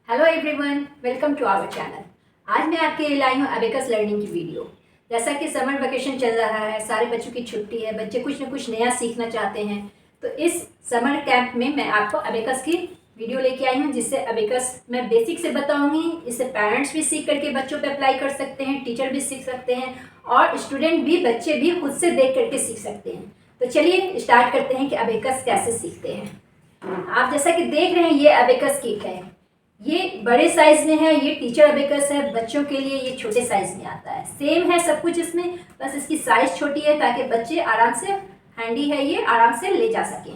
Hello everyone, welcome to our channel. आज मैं आपके लिए लाई हूँ अबेकस लर्निंग की वीडियो। जैसा कि समर वेकेशन चल रहा है, सारे बच्चों की छुट्टी है, बच्चे कुछ न कुछ नया सीखना चाहते हैं। तो इस समर कैंप में मैं आपको अबेकस की वीडियो लेके आई हूँ, जिससे अबेकस मैं बेसिक से बताऊँगी। इससे पेरेंट्स भी सीख करके बच्चों पर अप्लाई कर सकते हैं, टीचर भी सीख सकते हैं और स्टूडेंट भी, बच्चे भी खुद से देख करके सीख सकते हैं। तो चलिए स्टार्ट करते हैं कि अबेकस कैसे सीखते हैं। आप जैसा कि देख रहे हैं, ये अबेकस किट है। ये बड़े साइज में है, ये टीचर अबेकस है। बच्चों के लिए ये छोटे साइज में आता है। सेम है सब कुछ इसमें, बस इसकी साइज छोटी है ताकि बच्चे आराम से, हैंडी है ये, आराम से ले जा सकें।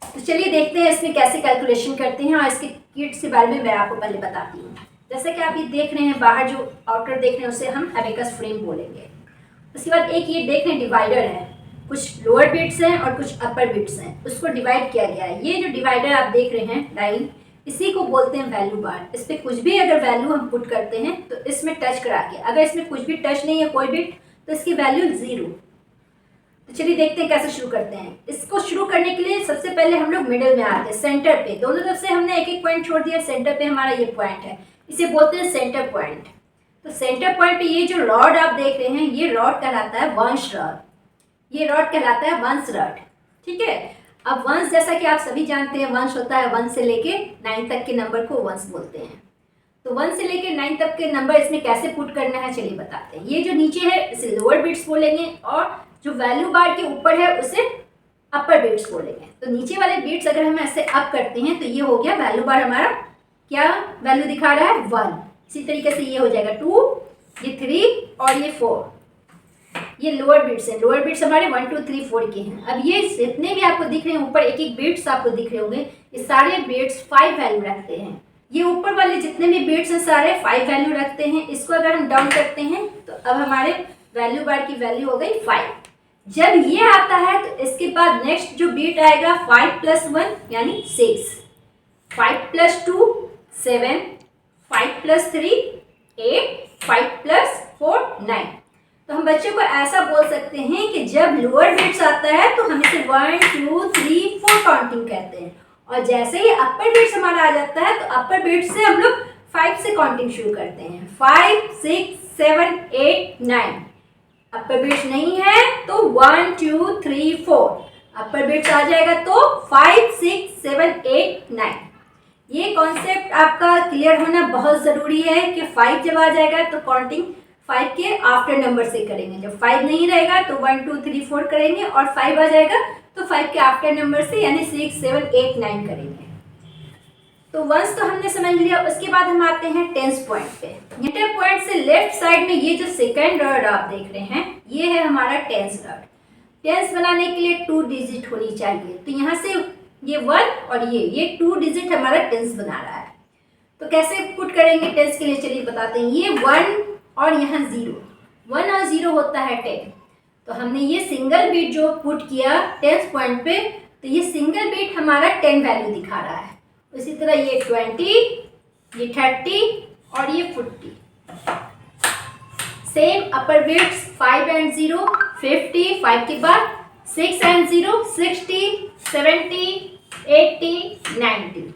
तो चलिए देखते हैं इसमें कैसे कैलकुलेशन करते हैं और इसके किट्स के बारे में मैं आपको पहले बताती हूँ। जैसा कि आप ये देख रहे हैं, बाहर जो आउटर देख रहे हैं उसे हम अबेकस फ्रेम बोलेंगे। उसके बाद एक ये देख रहे हैं डिवाइडर है, कुछ लोअर बिट्स हैं और कुछ अपर बिट्स हैं, उसको डिवाइड किया गया है। ये जो डिवाइडर आप देख रहे हैं लाइन, इसी को बोलते हैं वैल्यू बार। इस पर कुछ भी अगर वैल्यू हम पुट करते हैं तो इसमें टच करा के, अगर इसमें कुछ भी टच नहीं है कोई बिट, तो इसकी वैल्यू 0। तो चलिए देखते हैं कैसे शुरू करते हैं। इसको शुरू करने के लिए सबसे पहले हम लोग मिडिल में आते हैं, सेंटर पे। दोनों तरफ से हमने एक एक पॉइंट छोड़ दिया, सेंटर पे हमारा ये पॉइंट है, इसे बोलते हैं सेंटर पॉइंट। तो सेंटर पॉइंट पे ये जो रॉड आप देख रहे हैं, ये रॉड कहलाता है वंश रॉड। ये रॉड कहलाता है वंश रॉड, ठीक है। अब वंश, जैसा कि आप सभी जानते हैं, वंश होता है 1 से लेके 9 तक के नंबर को वंश बोलते हैं। तो 1 से लेके 9 तक के नंबर इसमें कैसे पुट करना है चलिए बताते हैं। ये जो नीचे है इसे लोअर बिट्स बोलेंगे और जो वैल्यू बार के ऊपर है उसे अपर बिट्स बोलेंगे। तो नीचे वाले बिट्स अगर हम ऐसे अप करते हैं तो ये हो गया वैल्यू बार, हमारा क्या वैल्यू दिखा रहा है 1। इसी तरीके से ये हो जाएगा 2, ये 3 और ये 4। ये लोअर बिट्स हैं, लोअर बिट्स हमारे 1 2 3 4 के हैं। अब ये जितने भी आपको दिख रहे हैं ऊपर एक एक बिट्स आपको दिख रहे होंगे, ये सारे बिट्स 5 वैल्यू रखते हैं। ये ऊपर वाले जितने भी बिट्स हैं सारे 5 वैल्यू रखते हैं। इसको अगर हम डाउन करते हैं तो अब हमारे वैल्यू बार की वैल्यू हो गई 5। जब ये आता है तो इसके बाद नेक्स्ट जो बिट आएगा 5 + 1 यानी 6, 5 + 2 7, 5 + 3 8, 5 + 4 9। तो हम बच्चों को ऐसा बोल सकते हैं कि जब लोअर बिट्स आता है तो हम इसे 1 2 3 4 काउंटिंग कहते हैं, और जैसे ही अपर बिट्स हमारा आ जाता है तो अपर बिट्स से हम लोग 5 से काउंटिंग शुरू करते हैं। 5 6 7 8 9। अपर बिट्स नहीं है तो 1 2 3 4। अपर बिट्स आ जाएगा तो 5 6 7 8 9। ये कॉन्सेप्ट आपका क्लियर होना बहुत ज़रूरी है कि 5 जब आ जाएगा तो काउंटिंग 5 के आफ्टर नंबर से करेंगे। जब 5 नहीं रहेगा तो 1 2 3 4 करेंगे, और 5 आ जाएगा तो 5 के आफ्टर नंबर से यानी 6 7 8 9 करेंगे। तो वंस तो हमने समझ लिया। उसके बाद हम आते हैं टेंस पॉइंट पे। टेंस पॉइंट से लेफ्ट साइड में ये जो सेकंड रॉड आप देख रहे हैं, ये है हमारा टेंस रॉड। टेंस बनाने के लिए 2 डिजिट होनी चाहिए। तो यहाँ से ये 1 और ये 2 डिजिट हमारा टेंस बना रहा है। तो कैसे पुट करेंगे टेंस के लिए चलिए बताते हैं। ये 1 और यहाँ 0, 1 और 0 होता है 10। तो हमने ये सिंगल बीट जो पुट किया टेंस पॉइंट पे, तो ये सिंगल बीट हमारा 10 वैल्यू दिखा रहा है। उसी तरह ये 20, ये 30 और ये 40। सेम अपर बिट्स 5 and 0, 50, 5 के बाद 6 and 0, 60, 70, 80, 90।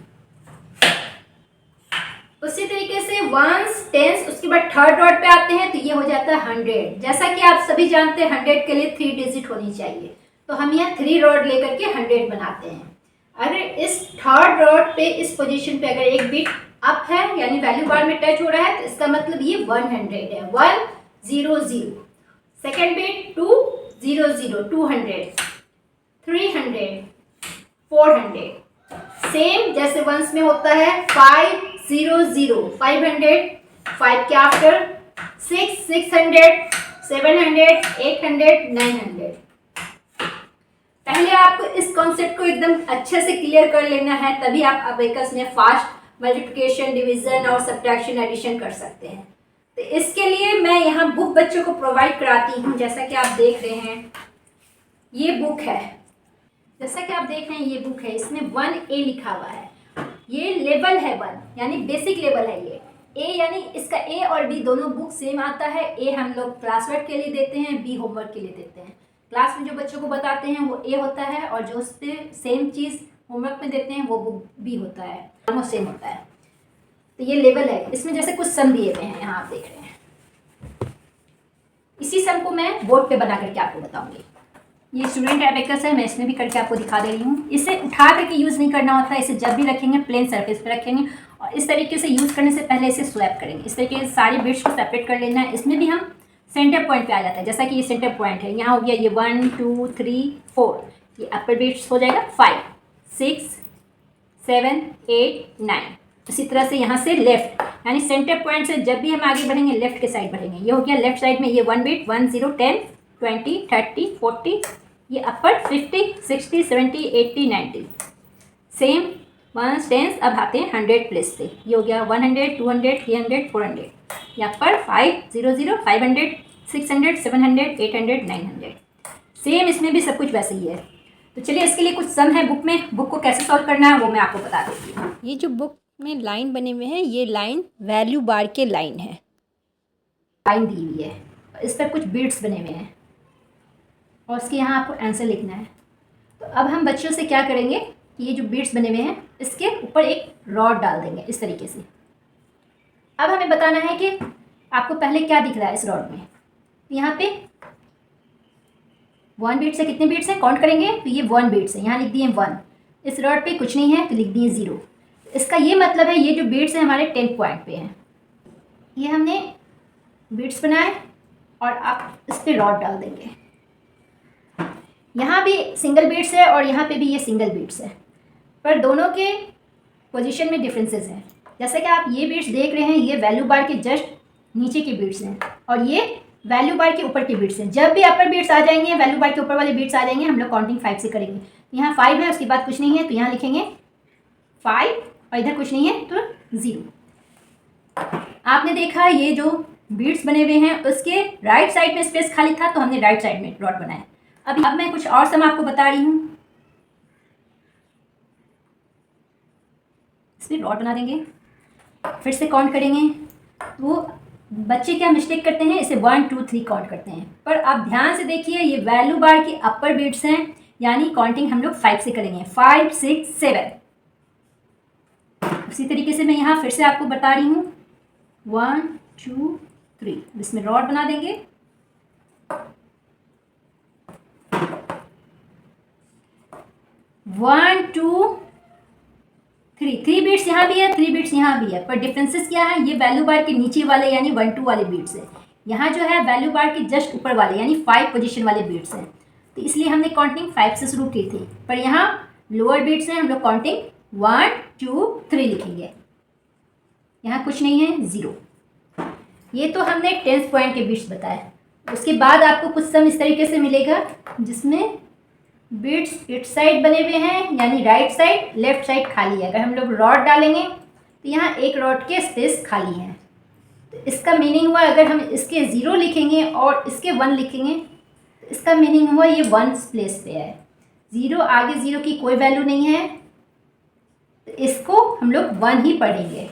उसी तरीके से वंस, टेंस, उसके बाद थर्ड रॉड पे आते हैं तो ये हो जाता है 100। जैसा कि आप सभी जानते हैं 100 के लिए 3 डिजिट होनी चाहिए, तो हम यहाँ 3 रॉड लेकर के 100 बनाते हैं। अगर इस थर्ड रॉड पे, इस पोजीशन पे अगर एक बिट अप है यानी वैल्यू बार में टच हो रहा है तो इसका मतलब ये 100 है, 1 0 0। Second bit 2 0 0, 200, 300, 400। सेम जैसे वंस में होता है 5 0 0, 500, 5 के आफ्टर 6 600, 700, 800, 900। पहले आपको इस कॉन्सेप्ट को एकदम अच्छे से क्लियर कर लेना है, तभी आप अबेकस में फास्ट मल्टीप्लिकेशन, डिवीजन और सब्ट्रैक्शन, एडिशन कर सकते हैं। तो इसके लिए मैं यहाँ बुक बच्चों को प्रोवाइड कराती हूँ। जैसा कि आप देख रहे हैं ये बुक है, जैसा कि आप देख रहे हैं ये बुक है, इसमें 1A लिखा हुआ है। ये लेवल है 1 यानी बेसिक लेवल है। ये A यानी इसका A और B दोनों बुक सेम आता है। A हम लोग क्लास वर्क के लिए देते हैं, B होमवर्क के लिए देते हैं। क्लास में जो बच्चों को बताते हैं वो A होता है, और जो उस पर सेम चीज़ होमवर्क में देते हैं वो बुक B होता है, दोनों सेम होता है। तो ये लेवल है, इसमें जैसे कुछ सम दिए हुए हैं, यहाँ आप देख रहे हैं। इसी सम को मैं बोर्ड पे बना करके आपको बताऊंगी। ये स्टूडेंट एबेकस है, मैं इसमें भी करके आपको दिखा दे रही हूँ। इसे उठा करके यूज़ नहीं करना होता है, इसे जब भी रखेंगे प्लेन सरफेस पे रखेंगे और इस तरीके से यूज़ करने से पहले इसे स्वैप करेंगे। इस तरीके से सारी बिट्स को सेपरेट कर लेना है। इसमें भी हम सेंटर पॉइंट पे आ जाता है, जैसा कि ये सेंटर पॉइंट है, यहाँ हो गया ये 1 2 3 4, ये अपर बिट्स हो जाएगा 5 6 7 8 9। इसी तरह से यहाँ से लेफ्ट, यानी सेंटर पॉइंट से जब भी हम आगे बढ़ेंगे लेफ्ट के साइड बढ़ेंगे। ये हो गया लेफ्ट साइड में ये 1 बिट 1 0 10 20 30 40, ये अपर 50 60 70 80 90। सेम 1 10 अब आते हैं 100 प्लेस पे। ये हो गया 100 200 300 400, ये अपर 5 0 0 500 600 700 800 900। सेम इसमें भी सब कुछ वैसे ही है। तो चलिए इसके लिए कुछ सम है बुक में, बुक को कैसे सॉल्व करना है वो मैं आपको बता देती हूँ। ये जो बुक में लाइन बने हुए हैं, ये लाइन वैल्यू बार के लाइन है, लाइन दी हुई है, इस पर कुछ बिट्स बने हुए हैं और उसके यहाँ आपको आंसर लिखना है। तो अब हम बच्चों से क्या करेंगे कि ये जो बिट्स बने हुए हैं इसके ऊपर एक रॉड डाल देंगे इस तरीके से। अब हमें बताना है कि आपको पहले क्या दिख रहा है इस रॉड में। यहाँ पे 1 बीट से कितने बीट्स हैं काउंट करेंगे, तो ये 1 बीट्स है, यहाँ लिख दिए 1। इस रॉड पे कुछ नहीं है तो लिख दिए 0। इसका ये मतलब है ये जो बीट्स हैं हमारे 10 पॉइंट पे हैं। ये हमने बीट्स बनाए और आप इस पर रॉड डाल देंगे। यहाँ भी सिंगल बीट्स है और यहाँ पे भी ये सिंगल बीट्स है, पर दोनों के पोजीशन में डिफरेंसेस हैं। जैसे कि आप ये बीट्स देख रहे हैं, ये वैल्यू बार के जस्ट नीचे के बीट्स हैं और ये वैल्यू बार के ऊपर के बीट्स हैं। जब भी अपर बीट्स आ जाएंगे, वैल्यू बार के ऊपर वाले बीट्स आ जाएंगे, हम लोग काउंटिंग 5 से करेंगे। यहाँ 5 है, उसके बाद कुछ नहीं है तो यहाँ लिखेंगे 5 और इधर कुछ नहीं है तो 0। आपने देखा ये जो बीट्स बने हुए हैं उसके राइट साइड में स्पेस खाली था तो हमने राइट साइड में डॉट बनाया। अब मैं कुछ और सम आपको बता रही हूँ, इसमें डॉट बना देंगे, फिर से काउंट करेंगे। तो बच्चे क्या मिस्टेक करते हैं, इसे 1 2 3 काउंट करते हैं, पर आप ध्यान से देखिए ये वैल्यू बार की अपर बीट्स हैं, यानी काउंटिंग हम लोग 5 से करेंगे, 5 6 7। उसी तरीके से मैं यहाँ फिर से आपको बता रही हूँ 1 2 3, इसमें रॉड बना देंगे। वन टू थ्री बीट्स यहाँ भी है, 3 बीट्स यहाँ भी है, पर डिफरेंसेस क्या है, ये वैल्यू बार के नीचे वाले यानी 1 2 वाले बीट्स है, यहाँ जो है वैल्यू बार के जस्ट ऊपर वाले यानी 5 पोजीशन वाले बीट्स हैं। तो इसलिए हमने काउंटिंग 5 से शुरू की थी, पर यहाँ लोअर बीट्स हैं, हम लोग काउंटिंग 1 2 3 लिखेंगे। यहाँ कुछ नहीं है 0। ये तो हमने 10 पॉइंट के बीट्स बताए। उसके बाद आपको कुछ सम इस तरीके से मिलेगा जिसमें बीट्स इट साइड बने हुए हैं, यानी राइट साइड लेफ्ट साइड खाली है। अगर हम लोग रॉड डालेंगे तो यहाँ एक रॉड के स्पेस खाली है। तो इसका मीनिंग हुआ अगर हम इसके 0 लिखेंगे और इसके 1 लिखेंगे तो इसका मीनिंग हुआ ये 1 प्लेस पे है। 0 आगे 0 की कोई वैल्यू नहीं है, तो इसको हम लोग 1 ही पढ़ेंगे।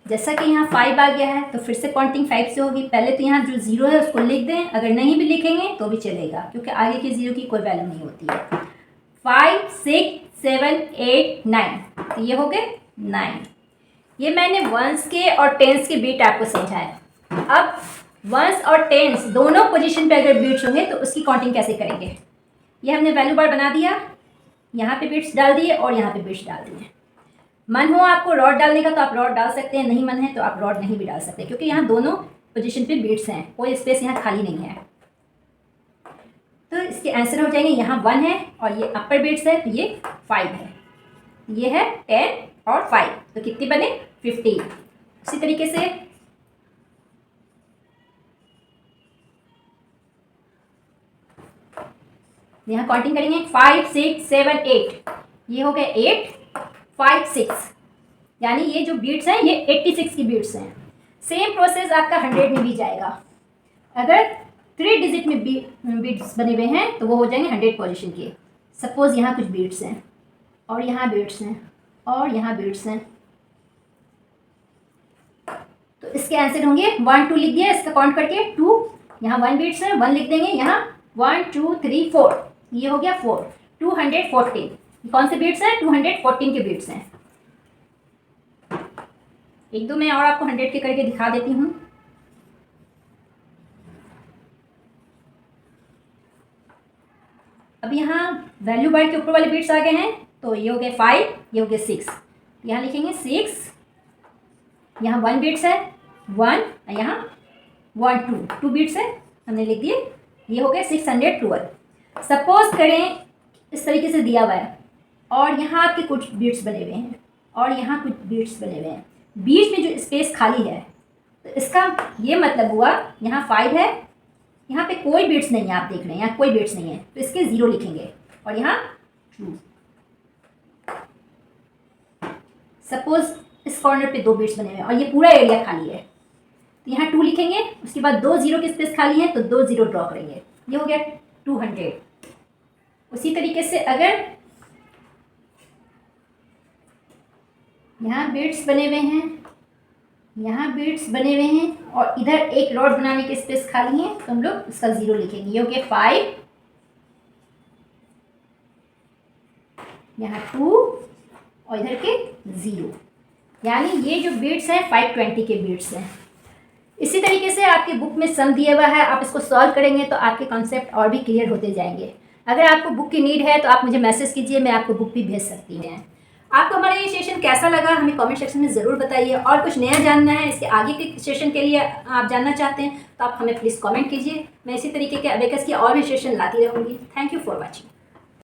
जैसा कि यहाँ 5 आ गया है तो फिर से काउंटिंग 5 से होगी। पहले तो यहाँ जो 0 है उसको लिख दें, अगर नहीं भी लिखेंगे तो भी चलेगा क्योंकि आगे के 0 की कोई वैल्यू नहीं होती है। 5 6 7 8 9, तो ये हो गए 9। ये मैंने वंस के और टेंस के बीट आपको समझाया। अब वंस और टेंस दोनों पोजीशन पे अगर बीट्स होंगे तो उसकी काउंटिंग कैसे करेंगे। ये हमने वैल्यू बार बना दिया, यहाँ पे बीट्स डाल दिए और यहाँ पे बीट्स डाल दिए। मन हो आपको रॉड डालने का तो आप रॉड डाल सकते हैं, नहीं मन है तो आप रॉड नहीं भी डाल सकते क्योंकि यहाँ दोनों पोजीशन पे बीट्स हैं, कोई स्पेस यहाँ खाली नहीं है। तो इसके आंसर हो जाएंगे, यहाँ 1 है और ये अपर बीट्स है तो ये 5 है, ये है 10 और 5, तो कितने बने 50। उसी तरीके से यहाँ काउंटिंग करेंगे 5 6 7 8, ये हो गए 8 5 6, यानी ये जो बीट्स हैं ये 86 की बीट्स हैं। सेम प्रोसेस आपका 100 में भी जाएगा। अगर 3 डिजिट में बीट्स बने हुए हैं तो वो हो जाएंगे 100 पोजीशन के। सपोज यहाँ कुछ बीट्स हैं और यहाँ बीट्स हैं और यहाँ बीट्स हैं, तो इसके आंसर होंगे 1 2 लिख दिया, इसका काउंट करके 2, यहाँ 1 बीट्स है 1 लिख देंगे, यहाँ 1 2 3 4, ये हो गया 4, 214। कौन से बीट्स हैं? 214 के बीट्स हैं। एक दो मैं और आपको 100 के करके दिखा देती हूँ। अब यहाँ वैल्यू बार के ऊपर वाले बीट्स आ गए हैं, तो ये हो गए 5, ये हो गए 6। यहाँ लिखेंगे 6, यहाँ 1 बीट्स है 1, यहाँ 1 2 बीट्स है, हमने लिख दिए, ये हो गए 612। सपोज करें इस तरीके से दिया हुआ है और यहाँ आपके कुछ बीट्स बने हुए हैं और यहाँ कुछ बीट्स बने हुए हैं, बीच में जो स्पेस खाली है, तो इसका ये मतलब हुआ यहाँ 5 है, यहाँ पे कोई बीट्स नहीं है, आप देख रहे हैं यहाँ कोई बीट्स नहीं है, तो इसके 0 लिखेंगे और यहाँ 2। सपोज इस कॉर्नर पे 2 बीट्स बने हुए हैं और ये पूरा एरिया खाली है, तो यहाँ 2 लिखेंगे, उसके बाद 2 0 की स्पेस खाली है तो 2 0 ड्रॉ करेंगे, ये हो गया 200। उसी तरीके से अगर यहाँ बीट्स बने हुए हैं, यहाँ बीट्स बने हुए हैं और इधर एक रॉड बनाने की स्पेस खाली है, तो हम लोग इसका 0 लिखेंगे, ये हो गया 5, यहाँ 2 और इधर के 0, यानी ये जो बीट्स हैं 520 के बीट्स हैं। इसी तरीके से आपके बुक में सम दिया हुआ है, आप इसको सॉल्व करेंगे तो आपके कॉन्सेप्ट और भी क्लियर होते जाएंगे। अगर आपको बुक की नीड है तो आप मुझे मैसेज कीजिए, मैं आपको बुक भी भेज सकती हैं। आपको हमारा ये सेशन कैसा लगा हमें कमेंट सेक्शन में ज़रूर बताइए, और कुछ नया जानना है इसके आगे के सेशन के लिए आप जानना चाहते हैं तो आप हमें प्लीज़ कमेंट कीजिए। मैं इसी तरीके के अबेकस की और भी सेशन लाती रहूँगी। Thank you for watching.